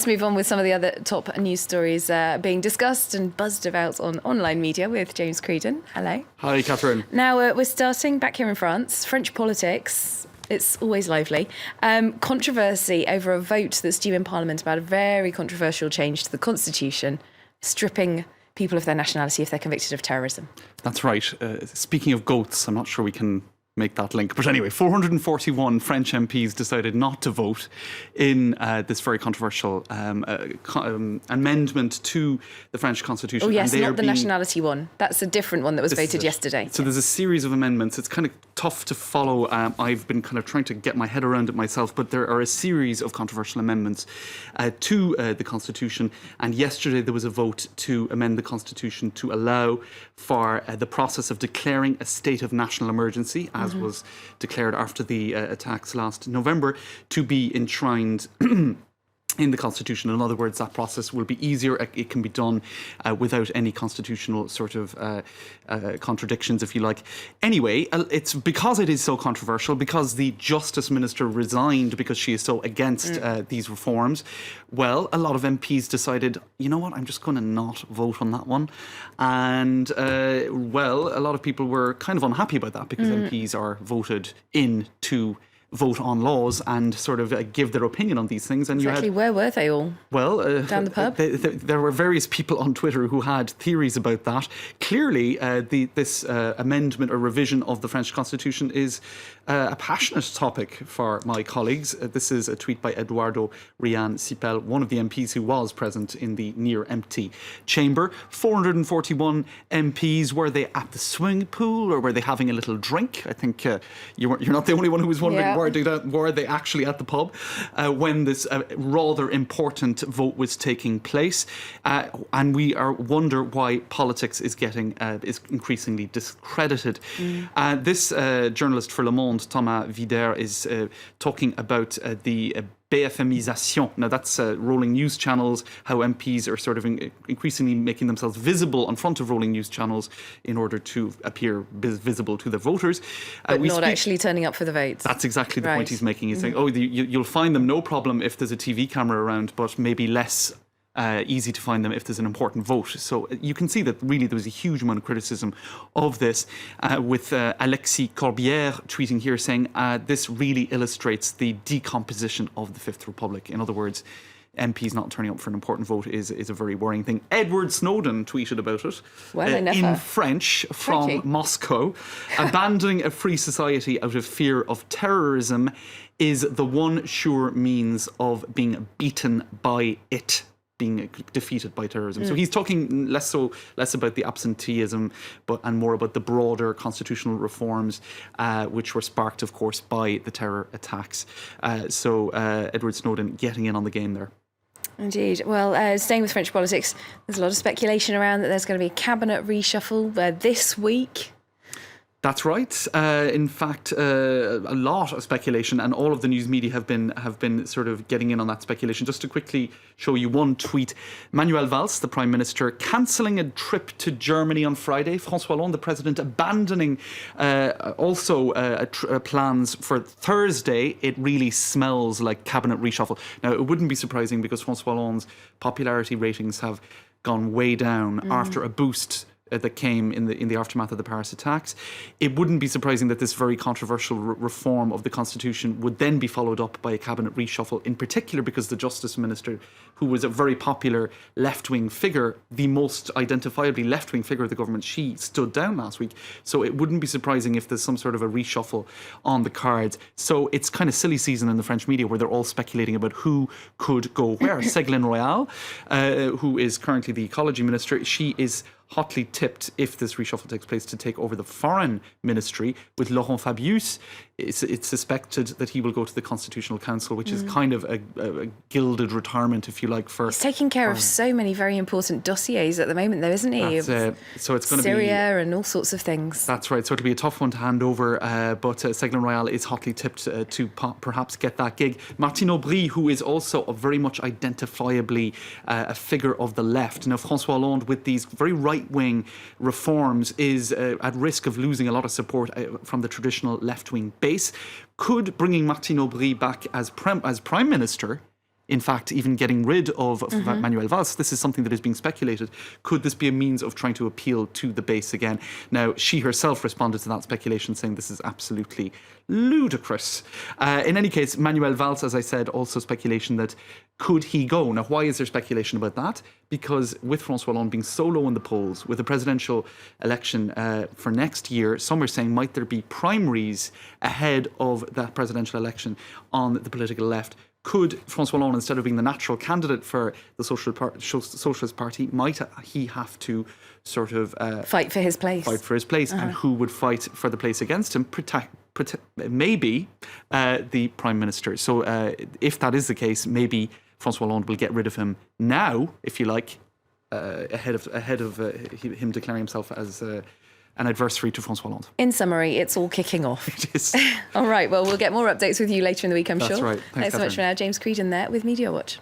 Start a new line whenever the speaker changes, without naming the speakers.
Let's move on with some of the other top news stories being discussed and buzzed about on online media with James Creedon. Hello.
Hi, Catherine.
Now, we're starting back here in France. French politics, it's always lively. Controversy over a vote that's due in Parliament about a very controversial change to the Constitution, stripping people of their nationality if they're convicted of terrorism.
That's right. Speaking of goats, I'm not sure we can make that link. But anyway, 441 French MPs decided not to vote in this very controversial amendment to the French Constitution.
Oh, yes, not the nationality one. That's a different one that was voted yesterday.
So there's a series of amendments. It's kind of tough to follow. I've been kind of trying to get my head around it myself, but there are a series of controversial amendments to the Constitution. And yesterday there was a vote to amend the Constitution to allow for the process of declaring a state of national emergency, as was declared after the attacks last November, to be enshrined in the Constitution. In other words, that process will be easier. It can be done without any constitutional sort of contradictions, if you like. Anyway, it's because it is so controversial, because the Justice Minister resigned because she is so against these reforms. Well, a lot of MPs decided, you know what, I'm just going to not vote on that one. And, well, a lot of people were kind of unhappy about that because MPs are voted in to vote on laws and sort of give their opinion on these things. And
exactly, where were they all?
Well,
down the pub?
There were various people on Twitter who had theories about that. Clearly, this amendment or revision of the French Constitution is a passionate topic for my colleagues. This is a tweet by Eduardo Rian Cipel, one of the MPs who was present in the near-empty chamber. 441 MPs. Were they at the swimming pool or were they having a little drink? I think you're not the only one who was wondering. Yeah. Were they actually at the pub when this rather important vote was taking place? And we wonder why politics is increasingly discredited. This journalist for Le Monde, Thomas Vider, is talking about the BFMisation. Now, that's rolling news channels, how MPs are sort of increasingly making themselves visible in front of rolling news channels in order to appear visible to the voters.
But not actually turning up for the votes.
That's exactly the point he's making. He's saying, you'll find them no problem if there's a TV camera around, but maybe less easy to find them if there's an important vote. So you can see that really there was a huge amount of criticism of this, with Alexis Corbière tweeting here saying this really illustrates the decomposition of the Fifth Republic. In other words, MPs not turning up for an important vote is a very worrying thing. Edward Snowden tweeted about it in French from Moscow. Abandoning a free society out of fear of terrorism is the one sure means of being beaten by it. Being defeated by terrorism. So he's talking less about the absenteeism, and more about the broader constitutional reforms, which were sparked, of course, by the terror attacks. So Edward Snowden getting in on the game there.
Indeed. Well, staying with French politics, there's a lot of speculation around that there's going to be a cabinet reshuffle this week.
That's right. In fact, a lot of speculation, and all of the news media have been sort of getting in on that speculation. Just to quickly show you one tweet: Manuel Valls, the Prime Minister, cancelling a trip to Germany on Friday. François Hollande, the President, abandoning plans for Thursday. It really smells like cabinet reshuffle. Now, it wouldn't be surprising because François Hollande's popularity ratings have gone way down after a boost that came in the aftermath of the Paris attacks. It wouldn't be surprising that this very controversial reform of the Constitution would then be followed up by a cabinet reshuffle, in particular because the Justice Minister, who was a very popular left-wing figure, the most identifiably left-wing figure of the government, she stood down last week. So it wouldn't be surprising if there's some sort of a reshuffle on the cards. So it's kind of silly season in the French media where they're all speculating about who could go where. Ségolène Royal, who is currently the Ecology Minister, she is hotly tipped, if this reshuffle takes place, to take over the Foreign Ministry with Laurent Fabius. It's suspected that he will go to the Constitutional Council, which is kind of a gilded retirement, if you like. He's
taking care of so many very important dossiers at the moment, though, isn't he?
So it's going to be
Syria and all sorts of things.
That's right. So it'll be a tough one to hand over, but Ségolène Royal is hotly tipped to perhaps get that gig. Martine Aubry, who is also very much identifiably a figure of the left. Now, François Hollande, with these very right-wing reforms, is at risk of losing a lot of support from the traditional left-wing base. Could bringing Martine Aubry back as Prime Minister in fact, even getting rid of Manuel Valls. This is something that is being speculated. Could this be a means of trying to appeal to the base again? Now, she herself responded to that speculation, saying this is absolutely ludicrous. In any case, Manuel Valls, as I said, also speculation that could he go? Now, why is there speculation about that? Because with François Hollande being so low in the polls, with the presidential election for next year, some are saying might there be primaries ahead of that presidential election on the political left? Could François Hollande, instead of being the natural candidate for the Socialist Party, might he have to sort of
fight for his place?
And who would fight for the place against him? Maybe the Prime Minister. So if that is the case, maybe François Hollande will get rid of him now, if you like, ahead of him declaring himself as an adversary to François Hollande.
In summary, it's all kicking off.
It is.
All right, well, we'll get more updates with you later in the week, I'm sure.
That's right.
Thanks so much for now. James Creedon there with Media Watch.